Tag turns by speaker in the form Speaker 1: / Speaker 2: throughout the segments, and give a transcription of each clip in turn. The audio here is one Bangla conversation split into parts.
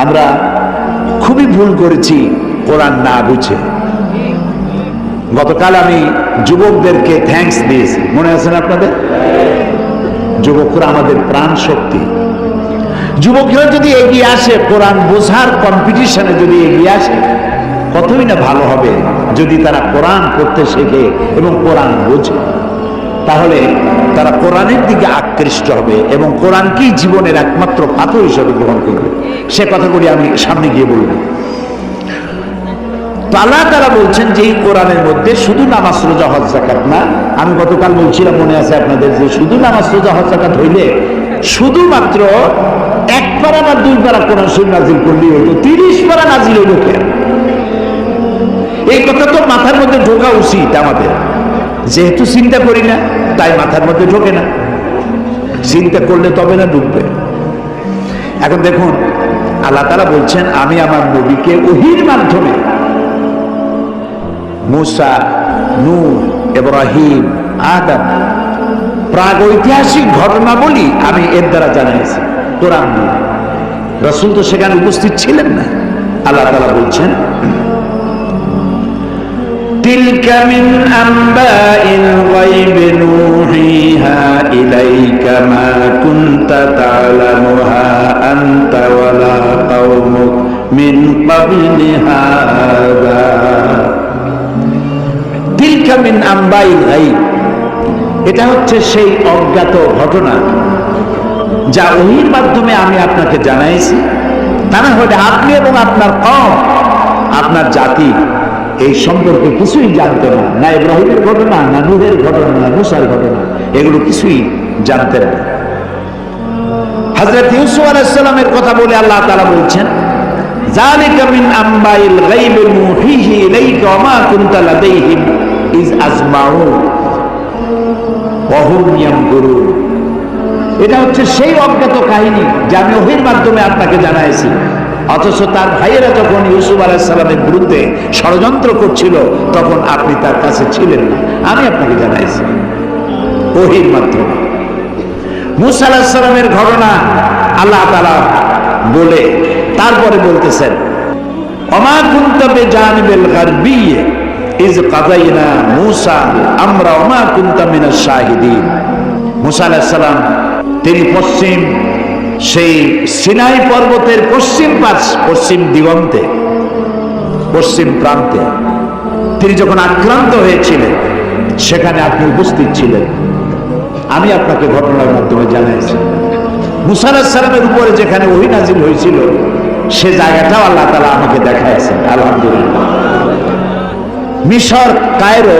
Speaker 1: আমরা খুবই ভুল করেছি কোরআন না বুঝে। গতকাল আমি যুবকদেরকে থ্যাঙ্কস দিয়েছি, মনে আছে না আপনাদের? যুবকরা আমাদের প্রাণ শক্তি। যুবকরা যদি এগিয়ে আসে, কোরআন বোঝার কম্পিটিশনে যদি এগিয়ে আসে, কতই না ভালো হবে যদি তারা কোরআন পড়তে শেখে এবং কোরআন বোঝে। তাহলে তারা কোরআনের দিকে আকৃষ্ট হবে এবং কোরআনকেই জীবনের একমাত্র পাথর হিসেবে গ্রহণ করবে। সে কথাগুলি আমি সামনে গিয়ে বলবো। আল্লাহ তাআলা বলছেন যে এই কোরআনের মধ্যে শুধু নামাজ রোজা হজ যাকাত না। আমি গতকাল বলছিলাম, মনে আছে আপনাদের, যে শুধু নামাজ রোজা হজ যাকাত হইলে শুধুমাত্র 1 পারা বা 2 পারা কোরআন শরীফ নাজিল করলেই হতো, 30 পারা নাজিল হইল কেন? এই কথা তো মাথার মধ্যে ঢোকা উচিত আমাদের। যেহেতু চিন্তা করি না, তাই মাথার মধ্যে ঢোকে না। চিন্তা করলে তবে না ঢুকবে। এখন দেখুন, আল্লাহ তাআলা বলছেন, আমি আমার নবীকে ওহীর মাধ্যমে মুসা, নূহ, ইব্রাহিম, আদম প্রাগৈতিহাসিক ঘটনাবলী আমি এর দ্বারা জানিয়েছি কোরআন দিয়ে। রাসূল তো সেখানে উপস্থিত ছিলেন না। আল্লাহ তাআলা বলছেন, تلك من أنباء الغيب نوحيها إليك ما كنت تعلمها أنت ولا قومك من قبل هذا تلك من أنباء الغيب। এটা হচ্ছে সেই অজ্ঞাত ঘটনা যা ওহীর মাধ্যমে আমি আপনাকে জানাইছি। তা না হলে আপনি এবং আপনার কওম, আপনার জাতি এই সম্পর্কে কিছুই জানতেন না। না ইব্রাহিমের ঘটনা, না নূহের ঘটনা, না মুসার ঘটনা, এগুলো কিছুই জানতেন না। হযরত ইউসুফ আলাইহিস সালামের কথা বলে আল্লাহ তাআলা বলছেন, যালিকা মিন আম্বাইল গায়বি নূহিহি ইলাইকা ওয়া মা কুনতা লাদাইহিম ইজ আজমাউ ওয়া হুম ইয়ামকুরুন। এটা হচ্ছে সেই অজ্ঞাত কাহিনী যা আমি ওহীর মাধ্যমে আপনাকে জানাইছি। অথচ তার ভাইয়েরা যখন ইউসুফ আলাইহিস সালামের বিরুদ্ধে ষড়যন্ত্র করছিল, তখন আপনি তার কাছে ছিলেন না। আমি আপনাকে জানাইছি ওহীর মাধ্যমে। মূসা আলাইহিস সালামের ঘটনা আল্লাহ তাআলা বলে তারপরে বলতেছেন, ওমা কুনতা বিজানিবিল গারবিয়্যি ইজ কাযাইনা মূসা আমরা ওমা কুনতা মিনাশ শাহিদিন। মূসা আলাইহিস সালাম তিনি পশ্চিম সেই সিনাই পর্বতের পশ্চিম দিগন্তে, পশ্চিম প্রান্তে তিনি যখন আক্রান্ত হয়েছিলেন, সেখানে আপনি উপস্থিত ছিলেন। আমি আপনাকে ঘটনার মাধ্যমে জানাইছি। মূসা আলাইহিস সালামের উপরে যেখানে ওহী নাজিল হয়েছিল, সে জায়গাটাও আল্লাহ তাআলা আমাকে দেখাইছেন। আলহামদুলিল্লাহ। মিশর কায়রো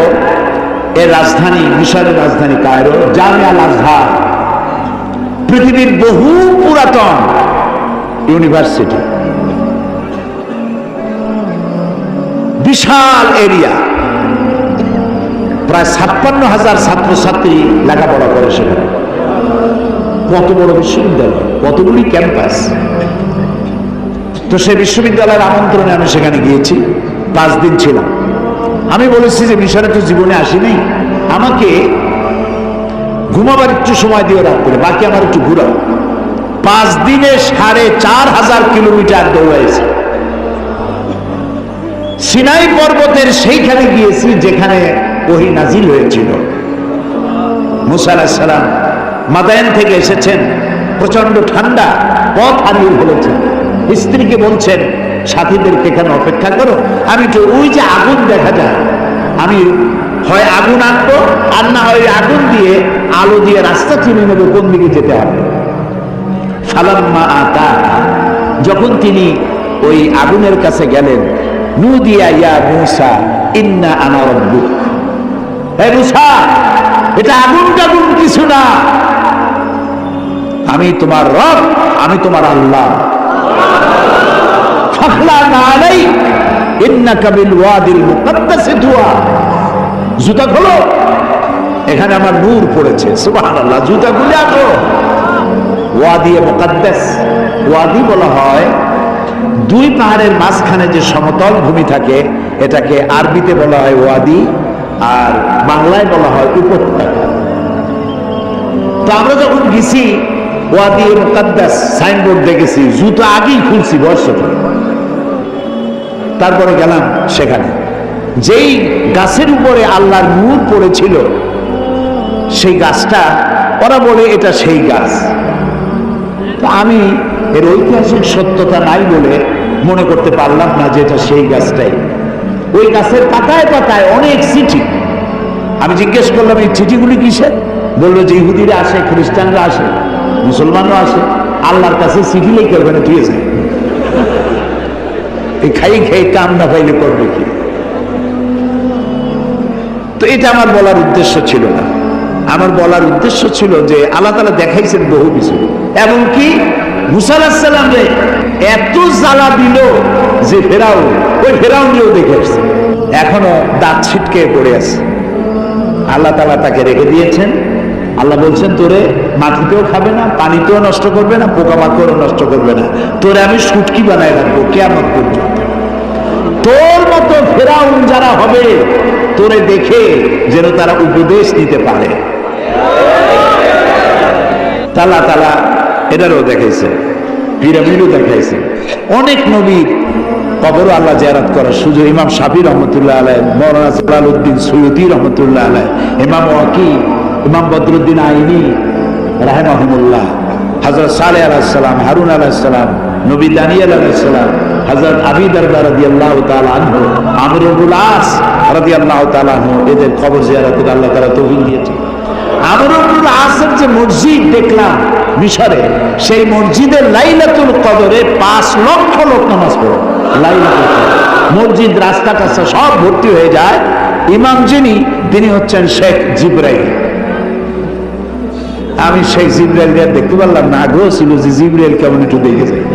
Speaker 1: এর রাজধানী, মিশরের রাজধানী কায়রো, জামিয়া আল আজহার পৃথিবীর বহু পুরাতন ইউনিভার্সিটি, বিশাল এরিয়া, প্রায় 56,000 ছাত্রছাত্রী লেখাপড়া করে সেখানে। কত বড় বিশ্ববিদ্যালয়, কতগুলি ক্যাম্পাস। তো সেই বিশ্ববিদ্যালয়ের আমন্ত্রণে আমি সেখানে গিয়েছি, 5 দিন ছিলাম। আমি বলেছি যে মিশরে তো জীবনে আসিনি, আমাকে ঘুমাবার একটু সময় দিয়ে রাখতে, বাকি আমার একটু ঘুরাও। 5 দিনে 4,500 কিলোমিটার দৌড়াইছি। সিনাই পর্বতের সেইখানে গিয়েছি যেখানে ওহী নাজিল হয়েছিল। মূসা আলাইহিস সালাম মাদায়েন থেকে এসেছেন, প্রচন্ড ঠান্ডা, পথ হারিয়ে ফেলেছেন। স্ত্রীকে বলছেন, সাথীদেরকে এখানে অপেক্ষা করো, আমি তো ওই যে আগুন দেখা যায়, আমি হয় আগুন আনবো, আর না হয় আগুন দিয়ে আলো দিয়ে রাস্তা চিনে নেবো কোন দিকে যেতে হবে। ফালাম্মা আতা, যখন তিনি ওই আগুনের কাছে গেলেন, নুদিয়া ইয়া মূসা ইন্না আনা রাব্বুক। হে মূসা, এটা আগুন টাগুন কিছু না, আমি তোমার রব, আমি তোমার আল্লাহ। ফাখলানা আলাইক ইন্নাকা বিল ওয়াদিল মুকাদ্দাসি তুয়া। জুতা খোলো, এখানে আমার নূর পড়েছে। সুবহানাল্লাহ। জুতা খুলে আসো। ওয়াদি মুকাদ্দাস, ওয়াদি বলা হয় 2 পাহাড়ের মাঝখানে যে সমতল ভূমি থাকে, এটাকে আরবিতে বলা হয় ওয়াদি, আর বাংলায় বলা হয় উপত্যকা। তো আমরা যখন গেছি ওয়াদি মুকাদ্দাস সাইনবোর্ড দেখেছি, জুতো আগেই খুলছি বর্ষা। তারপরে গেলাম সেখানে, যেই গাছের উপরে আল্লাহর নূর পড়েছিল সেই গাছটা, ওরা বলে এটা সেই গাছ। তো আমি এর ঐতিহাসিক সত্যতা নাই বলে মনে করতে পারলাম না যে এটা সেই গাছটাই। ওই গাছের পাতায় পাতায় অনেক চিঠি। আমি জিজ্ঞেস করলাম এই চিঠিগুলি কিসের? বললো যে ইহুদিরা আসে, খ্রিস্টানরা আসে, মুসলমানরা আসে, আল্লাহর কাছে চিঠি লিখে ওখানে ঠিক আছে। এই খাই খেয়ে কাম না পাইলে করবে কি? তো এটা আমার বলার উদ্দেশ্য ছিল না। আমার বলার উদ্দেশ্য ছিল যে আল্লাহ তাআলা দেখাইছেন বহু কিছু, এমনকি মুসা আলাইহিস সালামকে এত জ্বালা দিল যে ফেরাউন, ওই ফেরাউনকেও দেখে আসছে, এখনো দাঁত ছিটকে পড়ে আছে। আল্লাহ তাআলা তাকে রেখে দিয়েছেন। আল্লাহ বলছেন তোরে মাটিতেও খাবে না, পানিতেও নষ্ট করবে না, পোকামাকড়ও নষ্ট করবে না, তোরে আমি শুটকি বানায় রাখবো কিয়ামত পর্যন্ত। তোর মতো ফেরাউন যারা হবে তোরে দেখে যেন তারা উপদেশ দিতে পারে। আল্লাহ তাআলা এটারও দেখাইছে, পিরামিডও দেখাইছে। অনেক নবীর কবরও আল্লাহ জিয়ারত করার সুযোগ। ইমাম শাফি রহমতুল্লাহ আলাইহ, মাওলানা জালালউদ্দিন সৈয়দী রহমতুল্লাহ আলাইহ, ইমাম ওয়াকি, ইমাম বদরুদ্দিন আইনি রাহিমাহুল্লাহ, হযরত সালেহ আলাইহিস সালাম, হারুন আলাইহিস সালাম, নবী দানিয়েল আলাইহিস সালাম, হযরত আবী দারদা রাদিয়াল্লাহু তাআলা আনহু, আমর ইবনুল আস রাদিয়াল্লাহু তাআলা আনহু, এদের কবর জিয়ারতের আল্লাহ তাআলা তৌফিক দিয়েছেন। আমর ইবনুল আসের যে মসজিদ দেখলাম মিশরে, সেই মসজিদে লাইলাতুল কদরে 5 লক্ষ লোক নামাজ পড়ে। লাইলাতুল কদর মসজিদ রাস্তা কাছে সব ভর্তি হয়ে যায়। ইমাম যিনি, তিনি হচ্ছেন শেখ জিবরাইল। আমি শেখ জিবরাইল দেখতে পারলাম না, আগ্রহ ছিল যে জিবরাইল কেমন একটু দেখে যায়।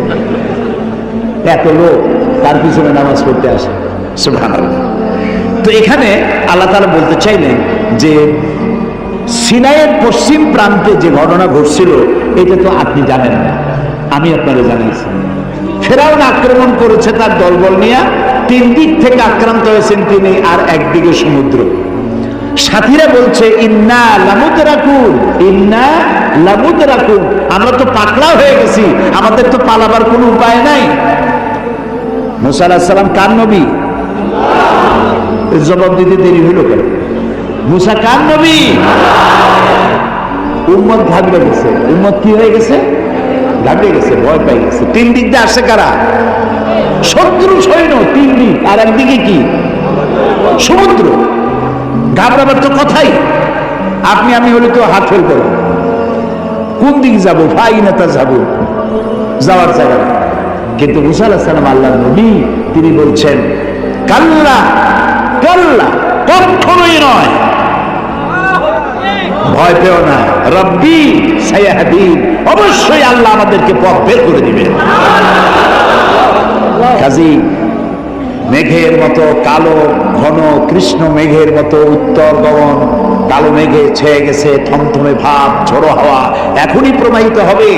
Speaker 1: এত লোক তার পিছনে নামাজ পড়তে আসে, সুবহানাল্লাহ। তো এখানে আল্লাহ তাআলা বলতে চাইলেন যে সিনাইয়ের পশ্চিম প্রান্তে যে ঘটনা ঘটছিল এটা তো আপনি জানেন না, আমি আপনাদের জানাইছি। ফেরাউন আক্রমণ করেছে তার দলবল নিয়ে, 3 দিক থেকে আক্রান্ত হয়েছেন তিনি, আর একদিকে সমুদ্র। সাথীরা বলছে ইন্না লামুদরাকুন, ইন্না লামুদরাকুন, আমরা তো পাকড়া হয়ে গেছি, আমাদের তো পালাবার কোনো উপায় নাই। মুসা আলাইহিস সালাম কার নবী? জবাব দিতে দেরি হইল কেন? মুসা কার নবী? উম্মত ঘাবড়ে গেছে। উম্মত কি হয়ে গেছে? ঘাবড়ে গেছে, ভয় পেয়ে গেছে। 3 দিক দিয়ে আসে কারা? শত্রু সৈন্য 3 দিক, আর একদিকে কি? সমুদ্র। ঘাবড়াবার তো কথাই, আপনি আমি হলে তো হাত ফেল করব, কোন দিকে যাবো? ফাইনাতা যাবো, যাওয়ার জায়গা। কিন্তু মুসা আলাইহিস সালাম আল্লাহর নবী, তিনি বলছেন কাল্লা কাল্লা, কখনোই নয়, ভয় পেও না, রব্বি সায়াহদিন, অবশ্যই আল্লাহ আমাদেরকে পথ বের করে দিবেন। কাজী মেঘের মতো কালো ঘন কৃষ্ণ মেঘের মতো উত্তর গগন কালো মেঘে ছেয়ে গেছে, থমথমে ভাব, ঝোড়ো হাওয়া এখনই প্রবাহিত হবে।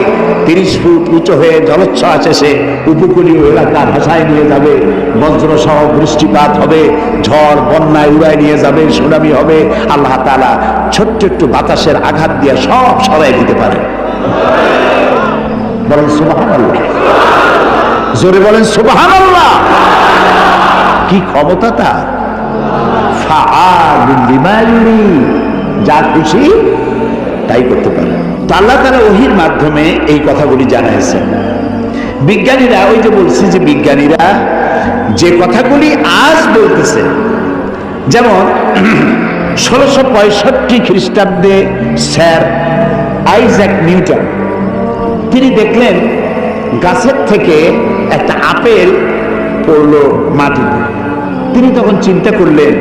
Speaker 1: 30 ফুট উঁচু হয়ে জলোচ্ছ্বাস এসে উপকূলীয় এলাকা ভাসায় নিয়ে যাবে, বজ্র সহ বৃষ্টিপাত হবে, ঝড় বন্যায় উড়ায় নিয়ে যাবে, সুনামি হবে। আল্লাহ তাআলা ছোট্ট একটু বাতাসের আঘাত দিয়ে সব সরাই দিতে পারে। বলেন সুবহানাল্লাহ, জোরে বলেন সুবহানাল্লাহ। কি ক্ষমতা তার! ফাআলুন লিমা ইউরিদ, যা খুশি তাই করতে পারে। তো আল্লাহ তাআলা ওহীর মাধ্যমে এই কথাগুলি জানাইছেন। বিজ্ঞানীরা, ওই যে বলছি যে বিজ্ঞানীরা যে কথাগুলি আজ বলতেছে, যেমন 1665 খ্রিস্টাব্দে স্যার আইজ্যাক নিউটন, তিনি দেখলেন গাছের থেকে একটা আপেল পড়লো মাটিতে। তিনি তখন চিন্তা করলেন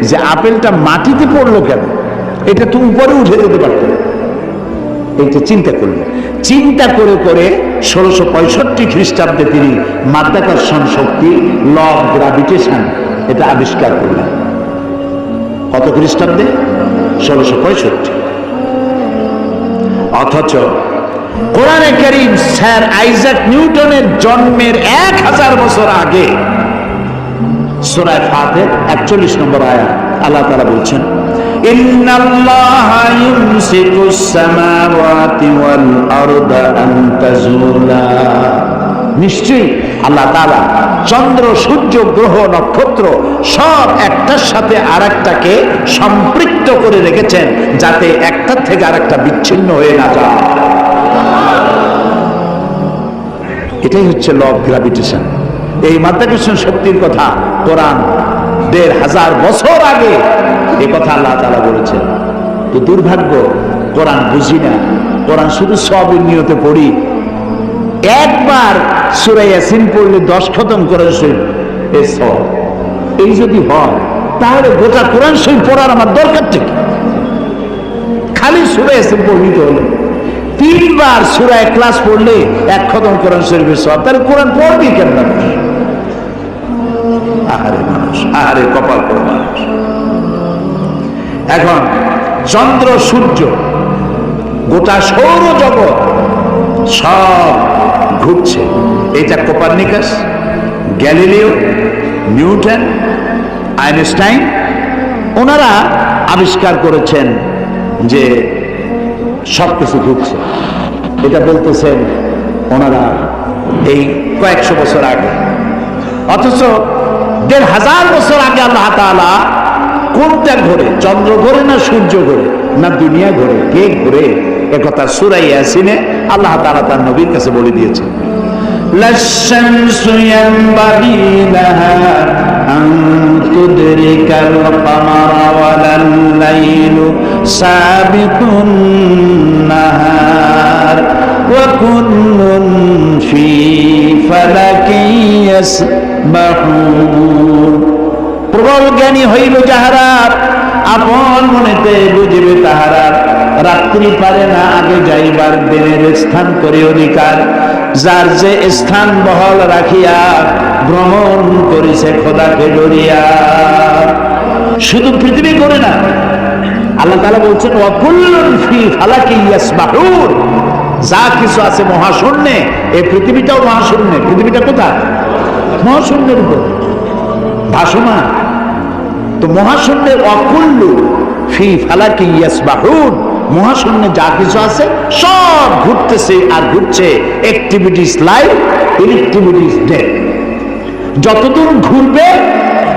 Speaker 1: যে আপেলটা মাটিতে পড়লো কেন, এটা তো উপরে উঠে যেতে পারত। এটা চিন্তা করলেন। চিন্তা করে করে 1665 খ্রিস্টাব্দে তিনি মাধ্যাকর্ষণ শক্তি, ল অফ গ্রাভিটেশন, এটা আবিষ্কার করলেন। কত খ্রিস্টাব্দে? 1665। অথচ কোরআনে কারীম স্যার আইজ্যাক নিউটনের জন্মের 1000 বছর আগে সূরা ফাতির 41 নম্বর আয়াত আল্লাহ তাআলা বলছেন ইন্নাল্লাহা ইউমসিকুস সামাওয়াতি ওয়াল আরদা আন তাজুলা, নিশ্চয়ই আল্লাহ তাআলা চন্দ্র, সূর্য, গ্রহ, নক্ষত্র সব একটার সাথে আরেকটাকে সম্পৃক্ত করে রেখেছেন, যাতে একটার থেকে আরেকটা বিচ্ছিন্ন হয়ে না যায়। এটাই হচ্ছে ল অফ গ্র্যাভিটেশন। এই মাধ্যাকর্ষণ শক্তির কথা কোরআন ১৫০০ বছর আগে এই কথা আল্লাহ তাআলা বলেছেন। তো দুর্ভাগ্য, কোরআন বুঝি না, কোরআন শুধু সবের নিয়তে পড়ি। একবার সূরা ইয়াসিন পড়লে 10 খতম কোরআন শরীফ এই সব। এই যদি হয় তাহলে গোটা কোরআন শরীফ পড়ার আমার দরকার থেকে, খালি সূরা ইয়াসিন পড়লেই তো হলো। 3 বার সূরা ইখলাস পড়লে 1 খতম কোরআন শরীফের সব। তাহলে কোরআন পড়বি কেন মানুষ? আহারে মানুষ, আহারে কপাল পোড়া মানুষ। এখন চন্দ্র, সূর্য, গোটা সৌরজগৎ সব ঘুরছে। এটা কোপারনিকাস, গ্যালিলিও, নিউটন, আইনস্টাইন ওনারা আবিষ্কার করেছেন যে সবকিছু ঘুরছে। এটা বলতেছেন ওনারা এই কয়েকশো বছর আগে। অথচ ১৫০০ বছর আগে আল্লাহ তাআলা কোনটা ঘোরে? চন্দ্র ঘোরে না সূর্য ঘোরে না দুনিয়া ঘোরে? কে ঘোরে? একথা সূরা ইয়াসিনে আল্লাহ তাআলা তার নবীর কাছে বলে দিয়েছেন। লাশ-শামসু ইয়ানবাগি লাহা আন তুদরিকাল কামারা ওয়ালাল লাইলু সাবিকুন নাহার ওয়া কুল্লুন ফি ফালাকিন ইয়াসবাহুন। প্রবল জ্ঞানী হইল যাহারা, আপন মনেতে বুঝিবে তাহারা। রাত্রি পারে না আগে যাইবার, দিনের স্থান করে অধিকার। যার যে স্থান বহল রাখিয়া ভ্রমণ করিছে খোদাকে ডরিয়া। শুধু পৃথিবী করে না, আল্লাহ তাআলা বলছেন ওয়া কুল্লুন ফি ফালাকিন ইয়াসবাহুন। যা কিছু আছে মহাশূন্যে, এই পৃথিবীটাও মহাশূন্যে। পৃথিবীটা কোথায়? মহাশূন্যের উপর ভাসমান। তো মহাশূন্যে অকুল্লু ফি ফালাকিন ইয়াসবাহুন, মহাশূন্যে যা কিছু আছে সব ঘুরতেছে আর ঘুরছে। Activities life, inactivities death. যতদিন ঘুরবে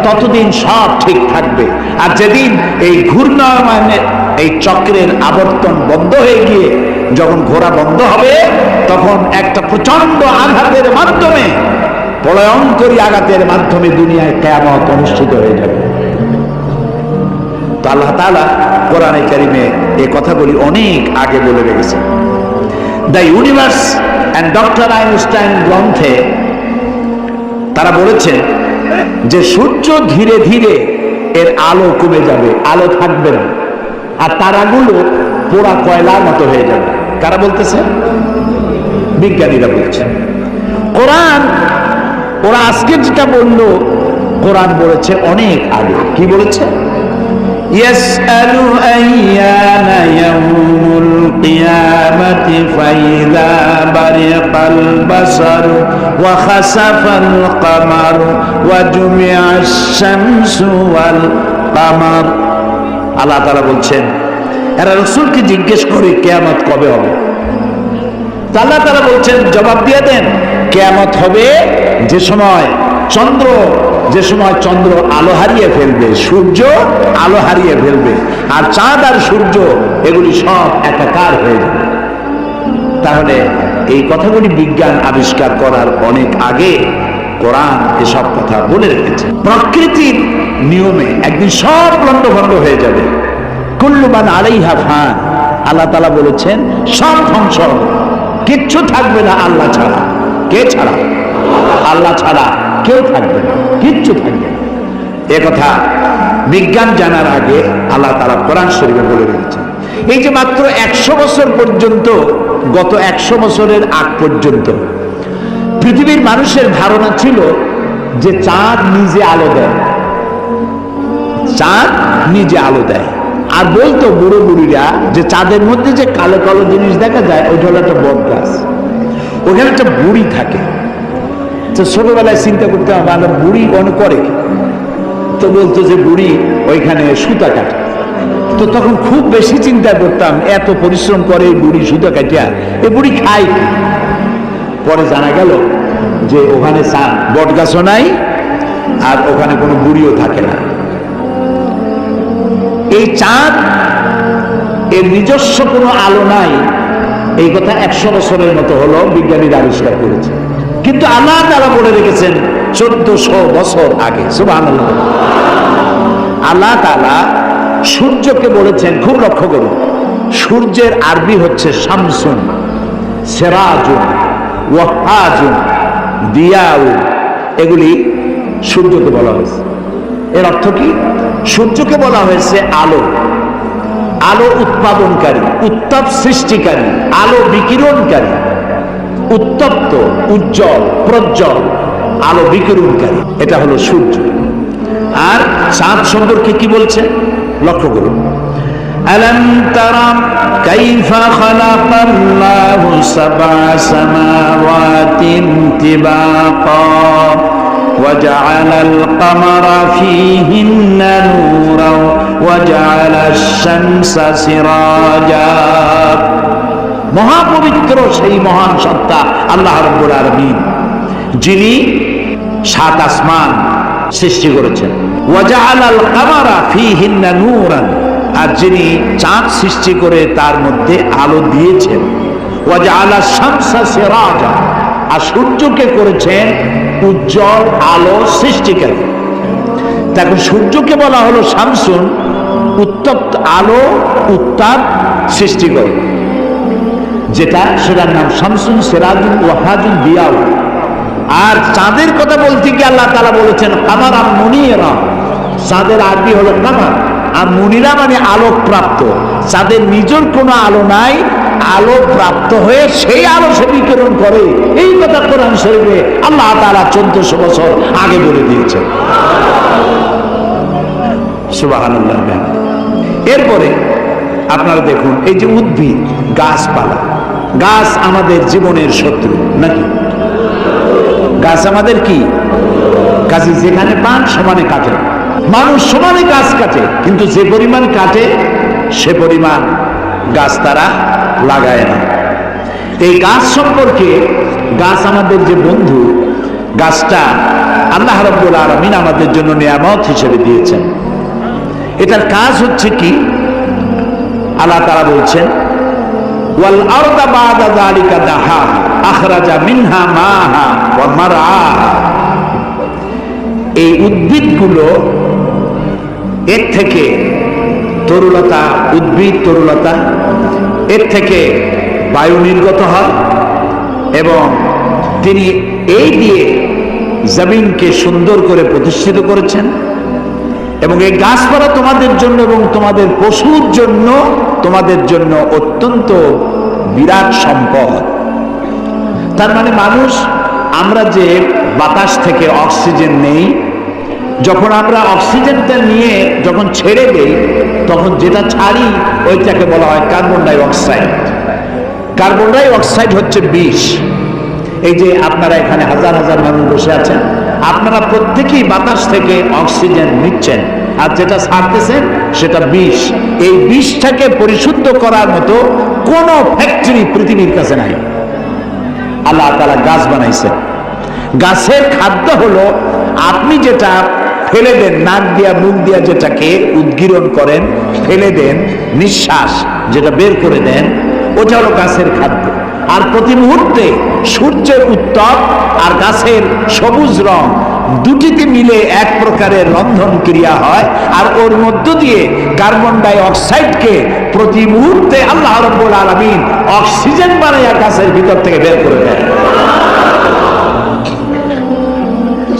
Speaker 1: ততদিন সব ঠিক থাকবে। আর যেদিন এই ঘূর্ণায়মানের এই চক্রের আবর্তন বন্ধ হয়ে গিয়ে যখন ঘোরা বন্ধ হবে, তখন একটা প্রচন্ড আঘাতের মাধ্যমে, প্রলয়ঙ্করী আঘাতের মাধ্যমে দুনিয়ায় কিয়ামত অনুষ্ঠিত হয়ে যাবে। তো আল্লাহ তাআলা কোরআনে কারিমে এই কথাগুলি অনেক আগে বলে রেখেছেন। The universe and doctor Einstein গ্রন্থে তারা বলেছেন যে সূর্য ধীরে ধীরে এর আলো কমে যাবে, আলো থাকবে না, আর তারাগুলো পোড়া কয়লার মতো হয়ে যাবে। কারা বলতেছে? বিজ্ঞানীরা বলছে। কোরআন, ওরা আজকে যেটা বললো, কোরআন বলেছে অনেক আগে। কি বলেছে? ইয়াসআলু আইয়ানা ইয়াউমুল কিয়ামাতি ফাইযা বারিকাল বাসারু ওয়া খাসাফাল কামারু ওয়া জুমিআশ শামসু ওয়াল কামার। আল্লাহ তাআলা বলছেন এরা রাসূলকে জিজ্ঞেস করে কিয়ামত কবে হবে। আল্লাহ তাআলা বলছেন জবাব দিয়ে দেন, কিয়ামত হবে যে সময় চন্দ্র আলো হারিয়ে ফেলবে, সূর্য আলো হারিয়ে ফেলবে, আর চাঁদ আর সূর্য এগুলি সব একাকার হয়ে যাবে। তাহলে এই কথাগুলি বিজ্ঞান আবিষ্কার করার অনেক আগে কোরআন এসব কথা বলে রেখেছে। প্রকৃতির নিয়মে একদিন সব লন্ডভন্ড হয়ে যাবে। কুল্লু মান আলাইহা ফান। আল্লাহ তাআলা বলেছেন সব ধ্বংস, কিচ্ছু থাকবে না আল্লাহ ছাড়া। কে ছাড়া? আল্লাহ ছাড়া কেউ থাকবে না, কিচ্ছু থাকবে না। এ কথা বিজ্ঞান জানার আগে আল্লাহ তাআলা কোরআন শরীফে বলে রেখেছেন। এই যে মাত্র 100 বছর পর্যন্ত, গত 100 বছরের আগ পর্যন্ত পৃথিবীর মানুষের ধারণা ছিল যে চাঁদ নিজে আলো দেয়, চাঁদ নিজে আলো দেয়। আর বলতো বুড়ো বুড়িরা যে চাঁদের মধ্যে যে কালো কালো জিনিস দেখা যায় ওইটা হলো একটা বট গাছ, ওখানে একটা বুড়ি থাকে। তো ছোটবেলায় চিন্তা করতে হবে বুড়ি অনেক করে, তো বলতো যে বুড়ি ওইখানে সুতা কাটে। তো তখন খুব বেশি চিন্তা করতাম, এত পরিশ্রম করে এই বুড়ি সুতো কাটিয়া এই বুড়ি খাই। পরে জানা গেল যে ওখানে বট গাছও নাই, আর ওখানে কোনো বুড়িও থাকে না। এই চাঁদ এর নিজস্ব কোনো আলো নাই, এই কথা 100 বছরের মতো হলো বিজ্ঞানীরা আবিষ্কার করেছে। কিন্তু আল্লাহ তাআলা বলে রেখেছেন 1400 বছর আগে। সুবহানাল্লাহ। আল্লাহ তাআলা সূর্যকে বলেছেন, খুব লক্ষ্য করুন, সূর্যের আরবি হচ্ছে শামসুন, সিরাজুন, ওয়াহাজুন, দিয়াউন, এগুলি সূর্যকে বলা হয়েছে। এর অর্থ কি? সূর্যকে বলা হয়েছে আলো, আলো উৎপাদনকারী, উত্তাপ সৃষ্টিকারী, আলো বিকিরণকারী, উত্তপ্ত, উজ্জ্বল, প্রজ্জ্বল, আলো বিকিরণকারী, এটা হলো সূর্য। আর চাঁদ সম্পর্কে কি বলছে লক্ষ্য করুন। আলাম তারা কাইফা খালাকাল্লাহু সাবআ সামাওয়াতিন তিবাকা وجعل القمر فيهن نورا وجعل الشمس سراجا। মহাপবিত্র সেই মহান সত্তা আল্লাহ রাব্বুল আলামিন, যিনি 7 আসমান সৃষ্টি করেছেন। ওয়াজআল আল কামারা ফীহিন্না নূরান, আর যিনি চাঁদ সৃষ্টি করে তার মধ্যে আলো দিয়েছেন। ওয়াজআল আশ-শামসা সিরাজা, আর সূর্যকে করেছেন উজ্জ্বল আলো সৃষ্টিকারী। তখন সূর্যকে বলা হলো শামসুন, উত্তপ্ত আলো, উত্তাপ সৃষ্টি করে, যেটা সেটার নাম শামসুন, সিরাজুন, ওয়াহাজুন, দিয়াউ। আর চাঁদের কথা বলতে গিয়ে আল্লাহ তাআলা বলেছেন কামারা মুনিরা। চাঁদের আরবি হলো কামার, আর মুনিরা মানে আলোক প্রাপ্ত। চাঁদের নিজের কোনো আলো নাই, আলো প্রাপ্ত হয়ে সেই আলো সে বিকিরণ করে। এই কথা কোরআন শরীফে আল্লাহ তাআলা 1400 বছর আগে বলে দিয়েছেন। সুবহানাল্লাহ। এরপরে আপনারা দেখুন, এই যে উদ্ভিদ, গাছপালা, গাছ আমাদের জীবনের শত্রু নাকি? গাছ আমাদের কি? গাছে যেখানে পান সমানে কাটে। মানুষ সমানে গাছ কাটে, কিন্তু যে পরিমাণ কাটে সে পরিমাণ গাছ তারা লাগায় না। এই গাছ সম্পর্কে, গাছ আমাদের যে বন্ধু, গাছটা আল্লাহ রাব্বুল আলামিন আমাদের জন্য নিয়ামত হিসেবে দিয়েছেন। এটার কাজ হচ্ছে কি? আল্লাহ তাআলা বলছেন ওয়াল আরদা বা'দা যালিকা দাহা আখরাজা মিনহা মাহা ওয়া মারআহা। এই উদ্ভিদগুলো, এর থেকে তরুলতা, উদ্ভিদ তরুলতা, এর থেকে বায়ু নির্গত হয়, এবং তিনি এই দিয়ে জমিনকে সুন্দর করে প্রতিষ্ঠিত করেছেন। এবং এই গাছপালা তোমাদের জন্য এবং তোমাদের পশুর জন্য, তোমাদের জন্য অত্যন্ত বিরাট সম্পদ। তার মানে মানুষ, আমরা যে বাতাস থেকে অক্সিজেন নেই, যখন আমরা অক্সিজেনটা নিয়ে যখন ছেড়ে দেই, তখন যেটা ছাড়ি ওইটাকে বলা হয় carbon die oxide. Carbon die oxide হচ্ছে বিষ। এই যে আপনারা এখানে হাজার হাজার মানুষ বসে আছেন, আপনারা প্রত্যেকেই বাতাস থেকে অক্সিজেন নিচ্ছেন, আর যেটা ছাড়তেছেন সেটা বিষ। এই বিষটাকে পরিশুদ্ধ করার মতো কোনো ফ্যাক্টরি পৃথিবীর কাছে নাই। আল্লাহ তাআলা গাছ বানাইছেন। গাছের খাদ্য হলো, আপনি যেটা ফেলে দেন, নাক দিয়া মুখ দিয়া যেটাকে উদ্গীরণ করেন, ফেলে দেন, নিঃশ্বাস যেটা বের করে দেন, ওটা হলো গাছের খাদ্য। আর প্রতি মুহূর্তে সূর্যের উত্তাপ আর গাছের সবুজ রং দুটিতে মিলে এক প্রকারের রন্ধন ক্রিয়া হয়, আর ওর মধ্য দিয়ে কার্বন ডাই অক্সাইডকে প্রতি মুহূর্তে আল্লাহ রাব্বুল আলামিন অক্সিজেন বানাইয়া গাছের ভিতর থেকে বের করে দেয়।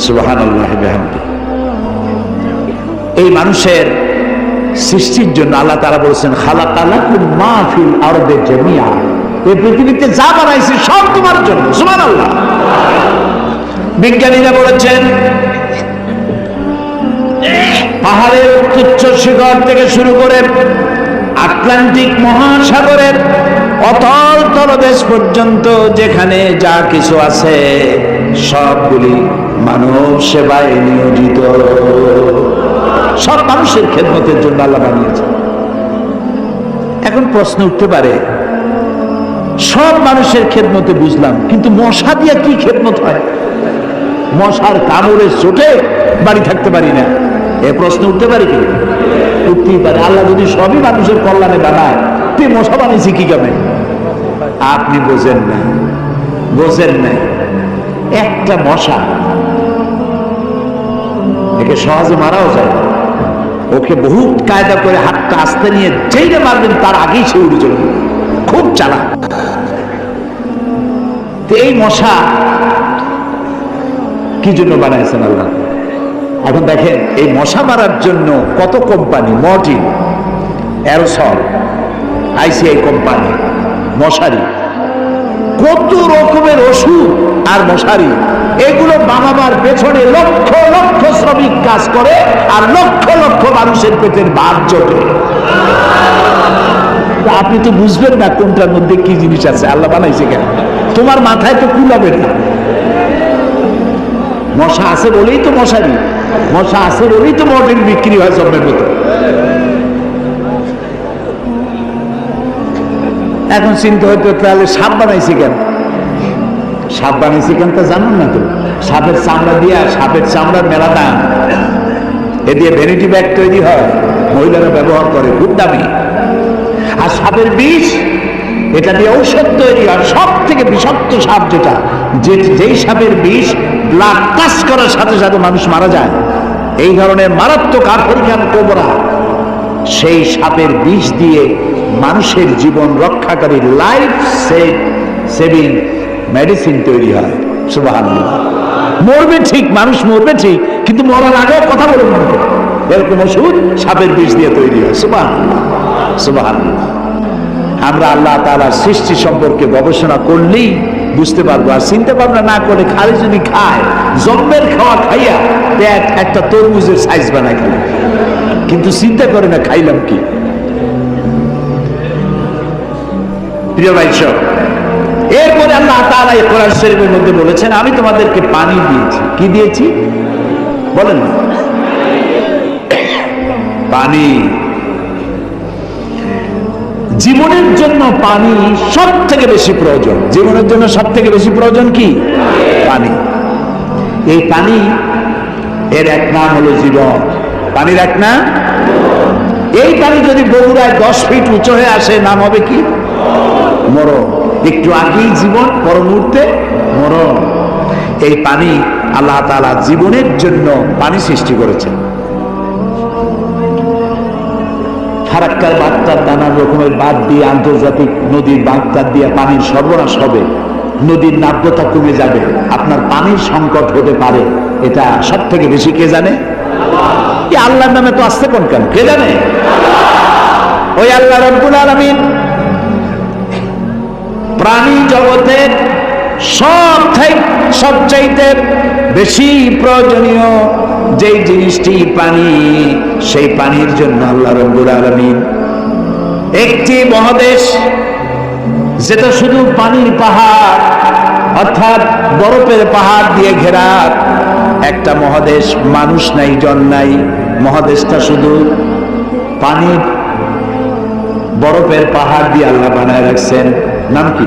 Speaker 1: সুবহানাল্লাহ বিহামদিহি। এই মানুষের সৃষ্টির জন্য আল্লাহ তাআলা বলেছেন খালাকালাকুম মা ফিল আরদি জামিআ। এই পৃথিবীতে যা বানাইছি সব তোমার জন্য। সুবহানাল্লাহ। বিজ্ঞানীরা বলেছেন পাহাড়ের উচ্চ শিখর থেকে শুরু করে আটলান্টিক মহাসাগরের অতল তলদেশ পর্যন্ত যেখানে যা কিছু আছে সবগুলি মানব সেবায় নিয়োজিত। সব মানুষের খেদমতের জন্য আল্লাহ বানিয়েছে। এখন প্রশ্ন উঠতে পারে, সব মানুষের খেদমতে বুঝলাম, কিন্তু মশা দিয়া কি খেদমত হয়? মশার কামড়ে চোটে বাড়ি থাকতে পারি না, এ প্রশ্ন উঠতে পারে কি? উঠতেই পারে। আল্লাহ যদি সবই মানুষের কল্যাণে বানায়, তে মশা বানিয়েছি কি কামে? আপনি বোঝেন না, বোঝেন না। একটা মশা, একে সহজে মারাও যায়, ওকে বহু কায়দা করে হাতটা আস্তে নিয়ে যেইটা মারবেন তার আগেই সে উড়ে চলবে, খুব চালাক। এই মশা কি জন্য বানাইছেন আল্লাহ? এখন দেখেন, এই মশা মারার জন্য কত company, Mortein, aerosol, ICI company, মশারি, কত রকমের ওষুধ আর মশারি, এগুলো বানাবার পেছনে লক্ষ লক্ষ শ্রমিক কাজ করে, আর লক্ষ লক্ষ মানুষের পেটের ভাত জোটে। আপনি তো বুঝবেন না কোনটার মধ্যে কি জিনিস আছে, আল্লাহ বানাইছে কেন, তোমার মাথায় তো কুলাবে না। মশা আছে বলেই তো মশারি, মশা আছে বলেই তো মর্টিন বিক্রি হয় জন্মের মতো। এখন চিন্তা হইতো, তাহলে সাপ বানাইছে কেন? সাপ বানাইছে কেন তা জানুন না তো? সাপের চামড়া দিয়া, সাপের চামড়ার মেলা দাম, এ দিয়ে ভ্যানিটি ব্যাগ তৈরি হয়, মহিলারা ব্যবহার করে, খুব দামি। আর সাপের বিষ, এটা দিয়ে ঔষধ তৈরি হয়। সব থেকে বিষাক্ত সাপ যেটা, যেই সাপের বিষ ব্লাড টাচ করার সাথে সাথে মানুষ মারা যায়, এই ধরনের মারাত্মক আফ্রিকান কোবরা, সেই সাপের বিষ দিয়ে মানুষের জীবন রক্ষাকারী লাইফ সেভিং মেডিসিন তৈরি হয়। সুবহানাল্লাহ। মরবে ঠিক, মানুষ মরবে ঠিক, কিন্তু মরার আগে কথা বলে মরবে, এরকম ওষুধ সাপের বিষ দিয়ে তৈরি হয়। সুবহানাল্লাহ, সুবহানাল্লাহ। আমরা আল্লাহ তাআলার সৃষ্টি সম্পর্কে গবেষণা করলেই বুঝতে পারবো, আর চিন্তা ভাবনা না করে খালি যদি খায়, জম্মের খাওয়া খাইয়া পেট একটা তরমুজের সাইজ বানায় খেলে, কিন্তু চিন্তা করে না খাইলাম কি। প্রিয় ভাই সব, এরপরে আল্লাহ তাআলা এই কোরআন শরীফের মধ্যে বলেছেন, আমি তোমাদেরকে পানি দিয়েছি। কি দিয়েছি বলেন না? পানি। জীবনের জন্য পানি সব থেকে বেশি প্রয়োজন। জীবনের জন্য সব থেকে বেশি প্রয়োজন কি? পানি। এই পানি এর এক নাম হলো জীবন। পানির এক নাম, এই পানি যদি বগুড়ায় 10 ফিট উঁচু হয়ে আসে, নাম হবে কি? মরণ। একটু আগেই জীবন, পর মুহূর্তে মরণ। এই পানি আল্লাহ তাআলা জীবনের জন্য পানি সৃষ্টি করেছেন। ফারাক্কার বাঁধটার নানা রকমের বাঁধ দিয়ে, আন্তর্জাতিক নদীর বাঁধটার দিয়ে পানির সরবরাহ হবে, নদীর নাব্যতা কমে যাবে, আপনার পানির সংকট হতে পারে। এটা সব থেকে বেশি কে জানে? আল্লাহর নামে তো আসতে কোন কেন, কে জানে? ওই আল্লাহ রব্বুল আলামিন প্রাণী জগতের সবচাইতে বেশি প্রয়োজনীয় যেই জিনিসটি পানি, সেই পানির জন্য আল্লাহ রব্বুল আলামিন একটি মহাদেশ, যেটা শুধু পানির পাহাড় অর্থাৎ বরফের পাহাড় দিয়ে ঘেরা একটা মহাদেশ, মানুষ নাই, জন নাই, মহাদেশটা শুধু পানির বরফের পাহাড় দিয়ে আল্লাহ বানায় রাখছেন। নাম কি?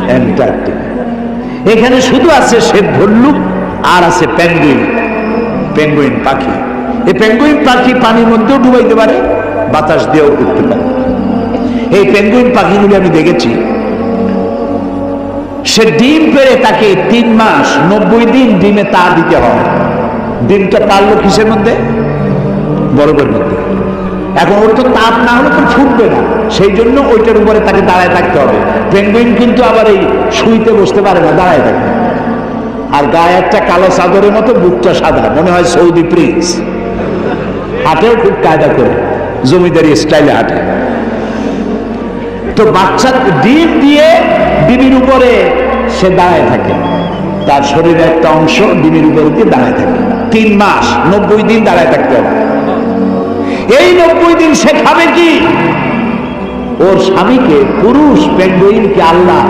Speaker 1: অ্যান্টার্কটিকা। এখানে শুধু আছে শ্বেত ভল্লুক আর আছে পেঙ্গুইন, পেঙ্গুইন পাখি। এই পেঙ্গুইন পাখি পানির মধ্যেও ডুবাইতে পারে, বাতাস দিয়েও উঠতে পারে। এই পেঙ্গুইন পাখিগুলি আমি দেখেছি, সে ডিম পেড়ে তাকে 3 মাস 90 দিন ডিমে তা দিতে হয়। ডিমটা পারলো কিসের মধ্যে? বরফের মধ্যে। এখন ওর তো তাপ না হলে তো ফুটবে না, সেই জন্য ওইটার উপরে তাকে দাঁড়ায় থাকতে হবে। পেঙ্গুইন কিন্তু আবার এই শুইতে বসতে পারে না, দাঁড়ায় থাকে। আর গায়ে একটা কালো চাদরের মতো, বুকটা সাদা, মনে হয় সৌদি প্রিন্স। হাটেও খুব কায়দা করে, জমিদারি স্টাইলে হাঁটে। তো বাচ্চা ডিম দিয়ে ডিমের উপরে সে দাঁড়ায় থাকে, তার শরীরের একটা অংশ ডিমের উপরে দিয়ে দাঁড়ায় থাকে। 3 মাস 90 দিন দাঁড়ায় থাকতে হবে। এই 90 দিন সে খাবে কি? ওর স্বামীকে, পুরুষ পেঙ্গুইনকে আল্লাহ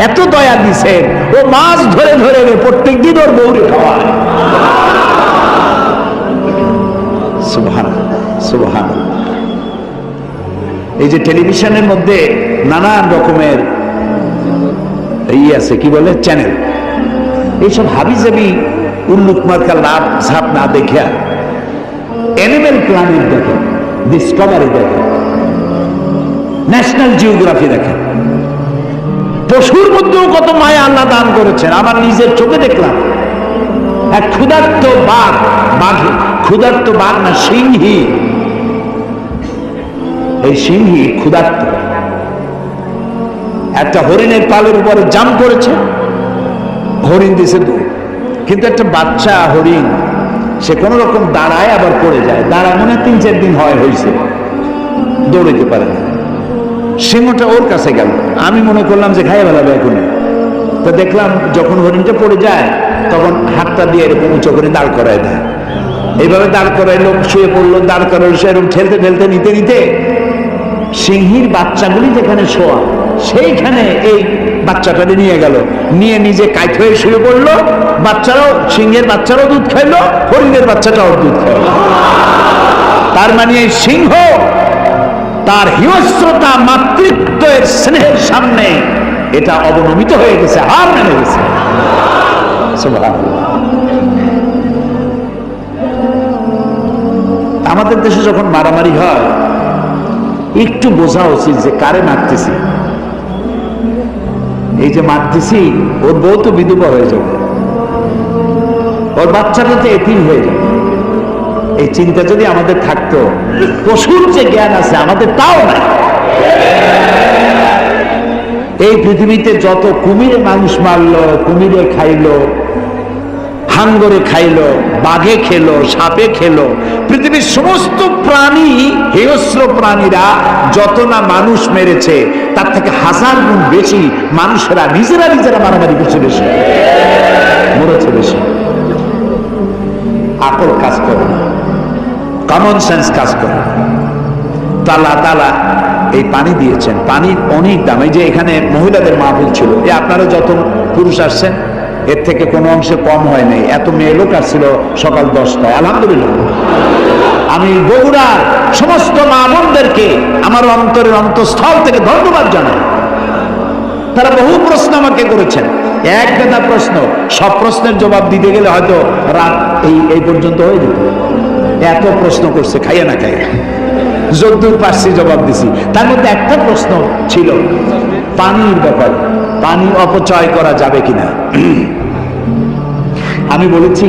Speaker 1: এত দয়া দিছেন, ও মাছ ধরে ধরে প্রত্যেক দিন ওর বউরে খাওয়ায়। সুবহানাল্লাহ, সুবহানাল্লাহ। এই যে টেলিভিশনের মধ্যে নানান রকমের আছে কি বলে চ্যানেল, এইসব হাবিজাবি উল্লুক মার্কা লাভ ঝাপ না দেখে অ্যানিমেল প্ল্যানেট দেখেন, ডিসকভারি দেখেন, ন্যাশনাল জিওগ্রাফি দেখেন। পশুর মধ্যেও কত মায়া আল্লাহ দান করেছেন। আমার নিজের চোখে দেখলাম এক ক্ষুধার্ত বাঘ, ক্ষুধার্ত বাঘ না সিংহী, এই সিংহী ক্ষুধার্ত একটা হরিণের পালের উপরে জাম্প করেছে, হরিণ দিছে দৌড়, কিন্তু একটা বাচ্চা হরিণ সে কোন রকম দাঁড়ায় আবার পড়ে যায়, দাঁড়ায় মনে 3-4 দিন হয়েছে, দৌড়াইতে পারে না। সিংহটা ওর কাছে গেল, আমি মনে করলাম যে খাইয়ে বেলাবে এখন, তো দেখলাম যখন হরিণটা পড়ে যায় তখন হাতটা দিয়ে এরকম উঁচু করে দাঁড় করায় দেয়, এইভাবে দাঁড় করায়, লোক শুয়ে পড়লো, দাঁড় করালো, সে এরকম ঠেলতে ঠেলতে নিতে নিতে সিংহীর বাচ্চাগুলি যেখানে শোয়া সেইখানে এই বাচ্চাটাকে নিয়ে গেল, নিয়ে নিজে কাইট হয়ে শুয়ে পড়লো। বাচ্চারাও, সিংহের বাচ্চারাও দুধ খাইলো, হরিণের বাচ্চাটাও দুধ খাইলো। তার মানে এই সিংহ তার হিংস্রতা মাতৃত্বের স্নেহের সামনে এটা অবনমিত হয়ে গেছে, হার মেনে গেছে। আমাদের দেশে যখন মারামারি হয় একটু বোঝা উচিত যে কারে মারতেছি। এই যে মারতেছি, ওর বউ তো বিধবা হয়ে যাবে, ওর বাচ্চাটা তো এতিম হয়ে যাবে। এই চিন্তা যদি আমাদের থাকতো, পশুর যে জ্ঞান আছে আমাদের তাও নাই। এই পৃথিবীতে যত কুমিরে মানুষ মারলো, কুমিরে খাইলো, হাঙ্গরে খাইলো, বাঘে খেলো, সাপে খেলো, পৃথিবীর সমস্ত প্রাণী, হিংস্র প্রাণীরা যত না মানুষ মেরেছে তার থেকে 1000 গুণ বেশি মানুষেরা নিজেরা মারামারি করছে, বেশি মরেছে, বেশি। আকল কাজ করে না, কমন সেন্স কাজ করে। আল্লাহ তাআলা এই পানি দিয়েছেন, পানির অনেক দাম। এই যে এখানে মহিলাদের মাহফিল ছিল, আপনারা যত পুরুষ আসছেন এর থেকে কোনো অংশে কম হয় নাই, এত মেয়ে লোক আসছিল সকাল 10টায়, আলহামদুলিল্লাহ। আমি বগুড়ার সমস্ত মা বোনদেরকে আমার অন্তরের অন্তঃস্থল থেকে ধন্যবাদ জানাই। তারা বহু প্রশ্ন আমাকে করেছেন, এক গাদা প্রশ্ন, সব প্রশ্নের জবাব দিতে গেলে হয়তো রাত এই পর্যন্ত হয়ে যেত। এত প্রশ্ন করছে, খাইয়া না খাইয়া যদ্দূর পারছি জবাব দিছি। তার মধ্যে একটা প্রশ্ন ছিল পানির ব্যাপারে, পানি অপচয় করা যাবে কিনা। আমি বলেছি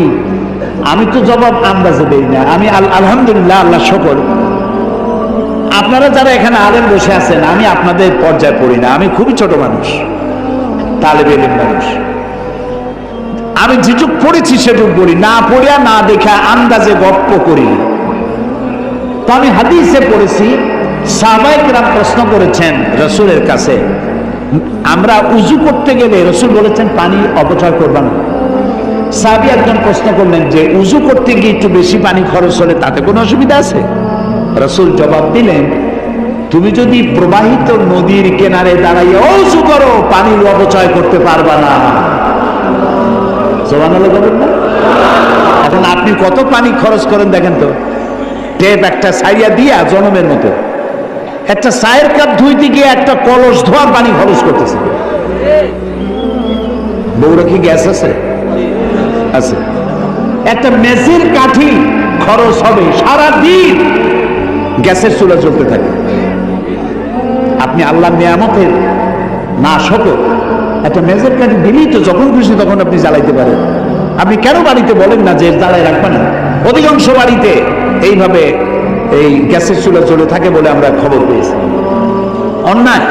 Speaker 1: আমি তো জবাব আন্দাজে দেই না, আমি আলহামদুলিল্লাহ, আল্লাহ শুকর, আপনারা যারা এখানে আলেম বসে আছেন আমি আপনাদের পর্যায়ে পড়ি না, আমি খুবই ছোট মানুষ, তালেবে ইলম মানুষ। আমি যেটুক পড়েছি সেটুক বলি, না পড়িয়া না দেখা আন্দাজে গপ্প করি। তো আমি হাদিসে পড়েছি, সাহাবায়ে কেরাম প্রশ্ন করেছেন রাসূলের কাছে, আমরা উযু করতে গেলে রাসূল বলেছেন পানি অপচয় করবা না। সাহাবী একজন প্রশ্ন করলেন যে উযু করতে গিয়ে একটু বেশি পানি খরচ হলে তাতে কোনো অসুবিধা আছে? রাসূল জবাব দিলেন, তুমি যদি প্রবাহিত নদীর কিনারে দাঁড়াইয়া উযু করো পানির অপচয় করতে পারবা না। সুবহানাল্লাহ বলেন না? এখন আপনি কত পানি খরচ করেন দেখেন তো, টেপ একটা সাইয়া দিয়া জনমের মতো, একটা চায়ের কাপ ধুইতে গিয়ে একটা কলস ধোয়ার পানি খরচ করতেছে। বউরা কি গ্যাস আছে? আছে। একটা মেসের কাঠি খরচ হবে সারা দিন, গ্যাসের চুলা চলতে থাকে। আপনি আল্লাহর নিয়ামতের না শকর, একটা মেজের কাঠি দিলেই তো যখন খুশি তখন আপনি জ্বালাইতে পারেন। আপনি কেন বাড়িতে বলেন না যে জ্বালাই রাখবেন না? অধিকাংশ বাড়িতে এইভাবে এই গ্যাসের চুলা চলে থাকে বলে আমরা খবর পেয়েছি। অন্যায়।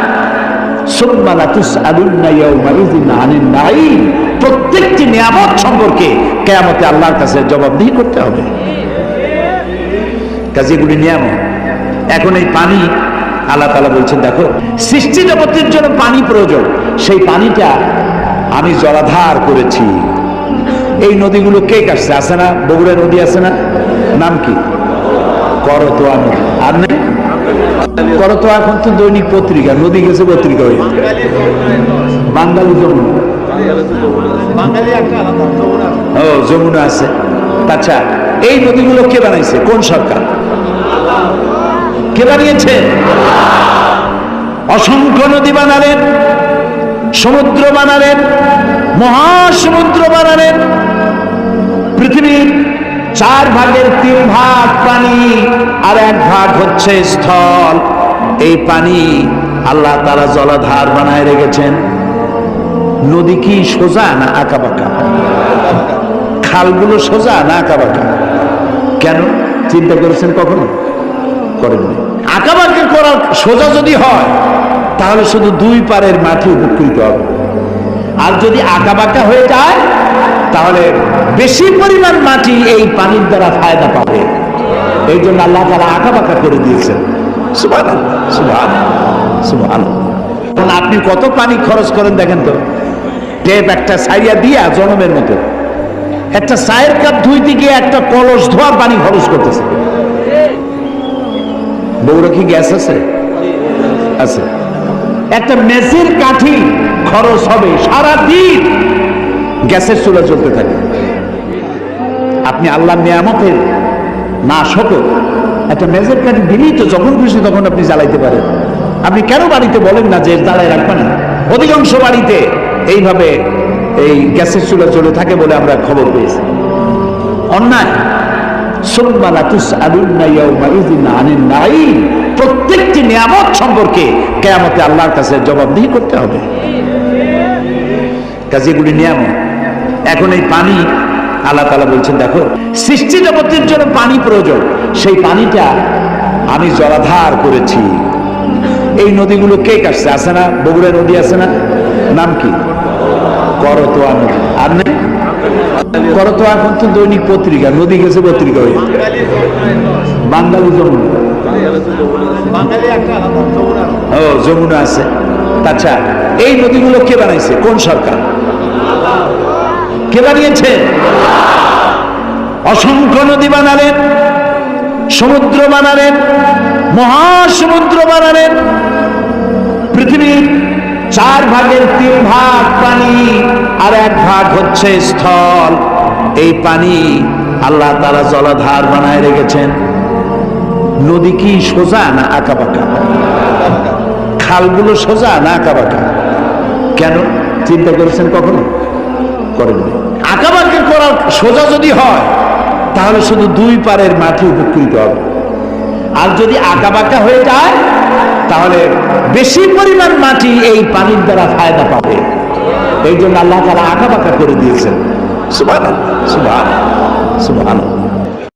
Speaker 1: প্রত্যেকটি নিয়ামত সম্পর্কে কিয়ামতে আল্লাহর কাছে জবাবদিহি করতে হবে। কাজেগুলি নিয়ামত। এখন এই পানি আল্লাহ তাআলা বলছেন, দেখো সৃষ্টি জগতের জন্য পানি প্রয়োজন, সেই পানিটা আমি জলাধার করেছি। এই নদীগুলো কে কাটছে? আছে না বগুড়া নদী, আছে না? নাম কি? করতোয়া নদী। আর নেই করতোয়া, এখন তো দৈনিক পত্রিকা, নদী গেছে পত্রিকা হয়ে। বাঙালি যমুনা, ও যমুনা আছে। আচ্ছা, এই নদীগুলো কে বানাইছে? কোন সরকার? কে কে বানিয়েছে? অসংখ্য নদী বানালেন, সমুদ্র বানালেন, মহাসমুদ্র বানালেন। পৃথিবীর 4/3 ভাগ পানি আর 1 ভাগ হচ্ছে স্থল। এই পানি আল্লাহ তাআলা জলাধার বানায় রেখেছেন। নদী কি সোজা না আঁকা বাঁকা? খালগুলো সোজা না আঁকা বাঁকা? কেন চিন্তা করেছেন কখনো? করেননি। আঁকা বাঁকা করার সোজা যদি হয় তাহলে শুধু 2 পারের মাটি উপকৃত হবে, আর যদি আঁকা বাঁকা হয়ে যায় তাহলে বেশি পরিমাণ মাটি এই পানির দ্বারা ফায়দা পাবে। এই জন্য আল্লাহ তাআলা আঁকা বাঁকা করে দিয়েছেন। সুবহানাল্লাহ, সুবহানাল্লাহ, সুবহানাল্লাহ। এখন আপনি কত পানি খরচ করেন দেখেন তো। টেপ একটা ছাইয়া দিয়া জনমের মতো একটা চায়ের কাপ ধুইতে গিয়ে একটা কলস ধোয়ার পানি খরচ করতেছে। বউরা কি গ্যাস আছে? আছে। একটা মেসের কাঠি খরচ হবে সারাদিন, গ্যাসের চুলা চলতে থাকে। আপনি আল্লাহর নিয়ামতের না শকর, একটা মেজের কাঠি দিলেই তো যখন খুশি তখন আপনি জ্বালাইতে পারেন। আপনি কেন বাড়িতে বলেন না যে জ্বালাই রাখবেন না? অধিকাংশ বাড়িতে এইভাবে এই গ্যাসের চুলা চলে থাকে বলে আমরা খবর পেয়েছি। অন্যায়। প্রত্যেকটি নিয়ামত সম্পর্কে কিয়ামতে আল্লাহর কাছে জবাবদিহি করতে হবে। কাজেগুলি নিয়ামত। এখন এই পানি আল্লাহ তাআলা বলছেন, দেখো সৃষ্টি জগতের জন্য পানি প্রয়োজন, সেই পানিটা আমি জলাধার করেছি। এই নদীগুলো কে কাটছে? আছে না বগুড়া নদী আছে না? নাম কি? করতোয়া নদী। আর নেই করতোয়া এখন তো দৈনিক পত্রিকা, নদী গেছে পত্রিকা হয়ে। বাঙালি যমুনা, ও যমুনা আছে। আচ্ছা, এই নদীগুলো কে বানাইছে? কোন সরকার? কে বানিয়েছে? অসংখ্য নদী বানালেন, সমুদ্র বানালেন, মহাসমুদ্র বানালেন। পৃথিবীর 4/3 ভাগ পানি আর 1 ভাগ হচ্ছে স্থল। এই পানি আল্লাহ তাআলা জলাধার বানায় রেখেছেন। নদী কি সোজা না আঁকা বাঁকা? খালগুলো সোজা না আঁকা বাঁকা? কেন চিন্তা করেছেন কখনো? করেননি। আঁকা বাঁকা করার সোজা যদি হয় তাহলে শুধু 2 পারের মাটি উপকৃত হবে, আর যদি আঁকা বাঁকা হয়ে যায় তাহলে বেশি পরিমাণ মাটি এই পানির দ্বারা ফায়দা পাবে। এই জন্য আল্লাহ তাআলা আঁকা বাঁকা করে দিয়েছেন। সুবহানাল্লাহ, সুবহানাল্লাহ, সুবহানাল্লাহ।